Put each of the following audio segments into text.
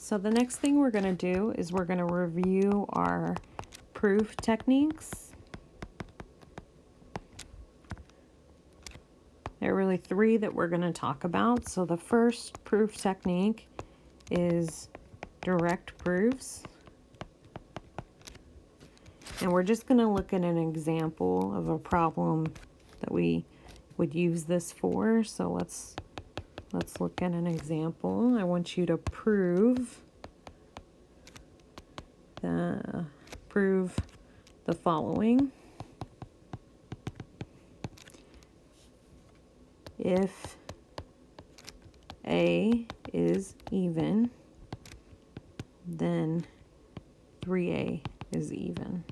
So the next thing we're going to do is we're going to review our proof techniques. There are really three that we're going to talk about. So the first proof technique is direct proofs. And we're just going to look at an example of a problem that we would use this for. So let's look at an example. I want you to prove the following. If A is even, then 3A is even.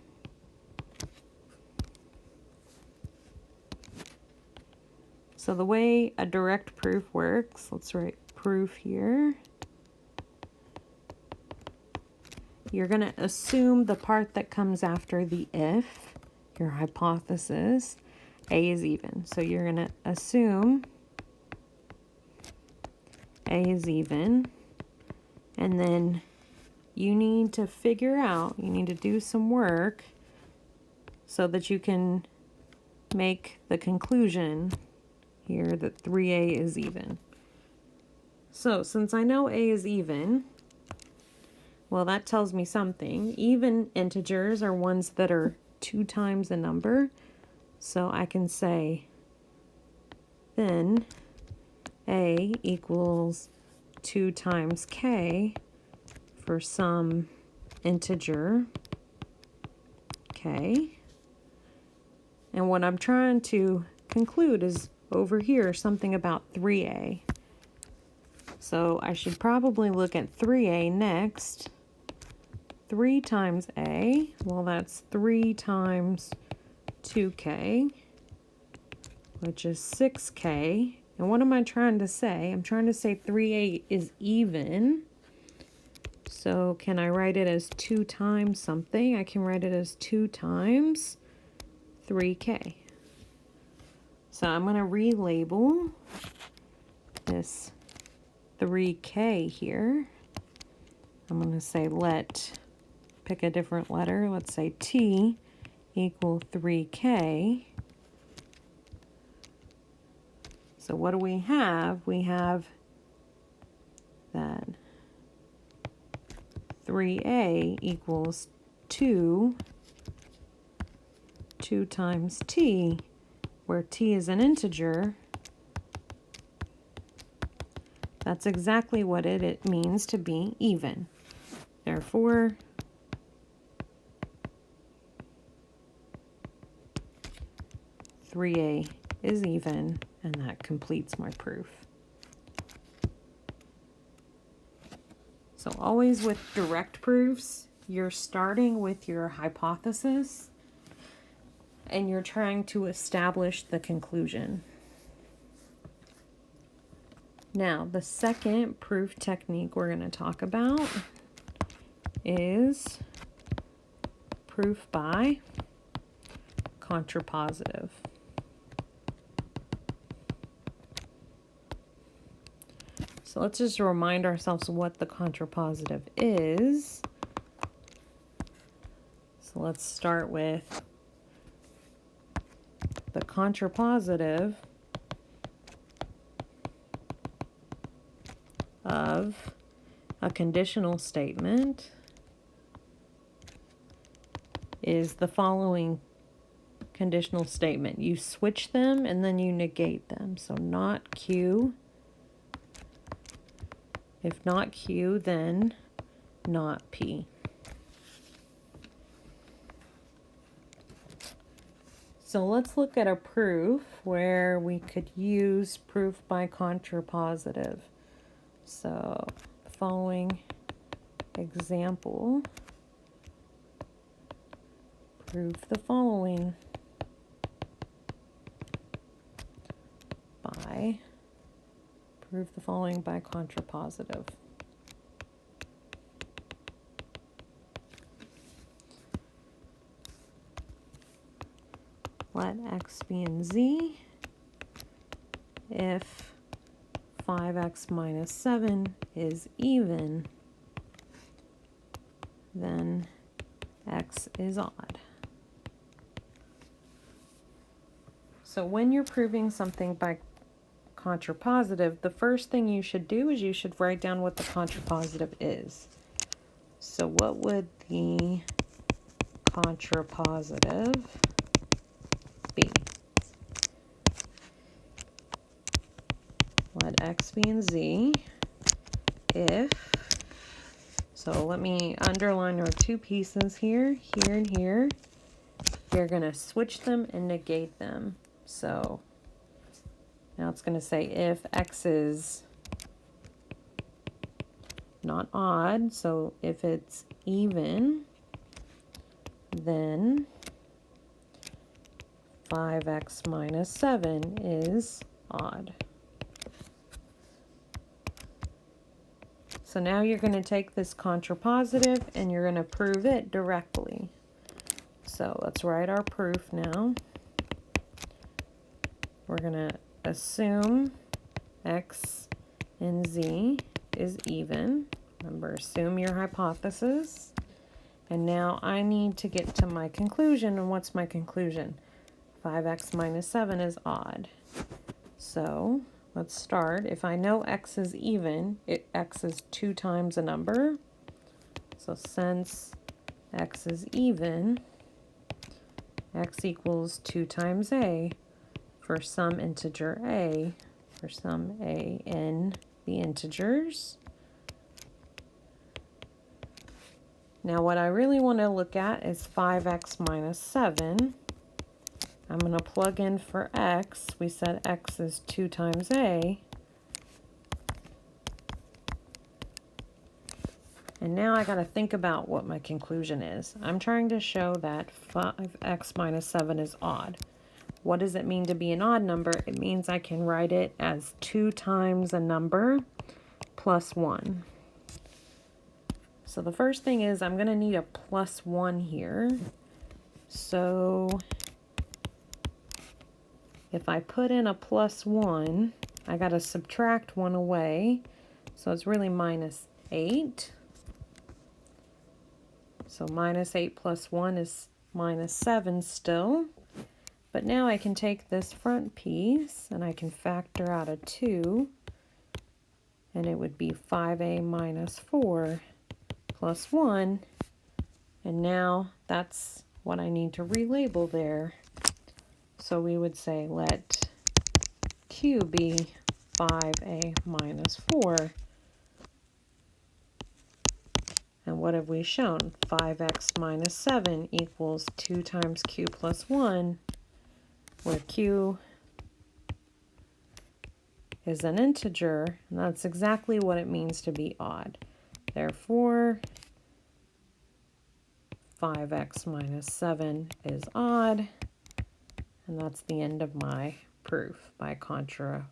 So the way a direct proof works, let's write proof here. You're going to assume the part that comes after the if, your hypothesis, A is even. So you're going to assume A is even, and then you need to figure out, you need to do some work so that you can make the conclusion here that 3A is even. So since I know A is even, well, that tells me something. Even integers are ones that are 2 times a number. So I can say then A equals 2 times K for some integer K. And what I'm trying to conclude is over here something about 3A. So I should probably look at 3A next. 3 times A, well, that's 3 times 2K, which is 6K. And what am I trying to say? I'm trying to say 3A is even. So can I write it as 2 times something? I can write it as 2 times 3K. So I'm going to relabel this 3K here. I'm going to say pick a different letter. Let's say T equal 3K. So what do we have? We have that 3A equals 2 times T, where T is an integer. That's exactly what it means to be even. Therefore, (3A) is even, and that completes my proof. So always with direct proofs, you're starting with your hypothesis and you're trying to establish the conclusion. Now, the second proof technique we're going to talk about is proof by contrapositive. So let's just remind ourselves what the contrapositive is. So let's start with the contrapositive of a conditional statement is the following conditional statement. You switch them and then you negate them. So not Q. If not Q, then not P. So let's look at a proof where we could use proof by contrapositive. So the following example, prove the following by contrapositive. Let x be in z if 5x minus 7 is even then x is odd. So when you're proving something by contrapositive, the first thing you should do is you should write down what the contrapositive is. So what would the contrapositive be? Let x be in z if, so let me underline our two pieces here, here and here. You're going to switch them and negate them. So now it's going to say if x is not odd, so if it's even, then 5x minus 7 is odd. So now you're going to take this contrapositive and you're going to prove it directly. So let's write our proof now. We're going to assume x in z is even. Remember, assume your hypothesis. And now I need to get to my conclusion. And what's my conclusion? 5x minus 7 is odd. So let's start. If I know x is even, x is 2 times a number. So since x is even, x equals 2 times a for some integer a, for some a in the integers. Now what I really want to look at is 5x minus 7. I'm going to plug in for x. We said x is 2 times a. And now I got to think about what my conclusion is. I'm trying to show that 5x minus 7 is odd. What does it mean to be an odd number? It means I can write it as 2 times a number plus 1. So the first thing is I'm going to need a plus 1 here. So if I put in a plus 1, I got to subtract 1 away. So it's really minus 8. So minus 8 plus 1 is minus 7 still. But now I can take this front piece and I can factor out a 2. And it would be 5a minus 4 plus 1. And now that's what I need to relabel there. So we would say let q be 5a minus 4. And what have we shown? 5x minus 7 equals 2 times q plus 1, where q is an integer, and that's exactly what it means to be odd. Therefore, 5x minus 7 is odd, and that's the end of my proof by contrapositive.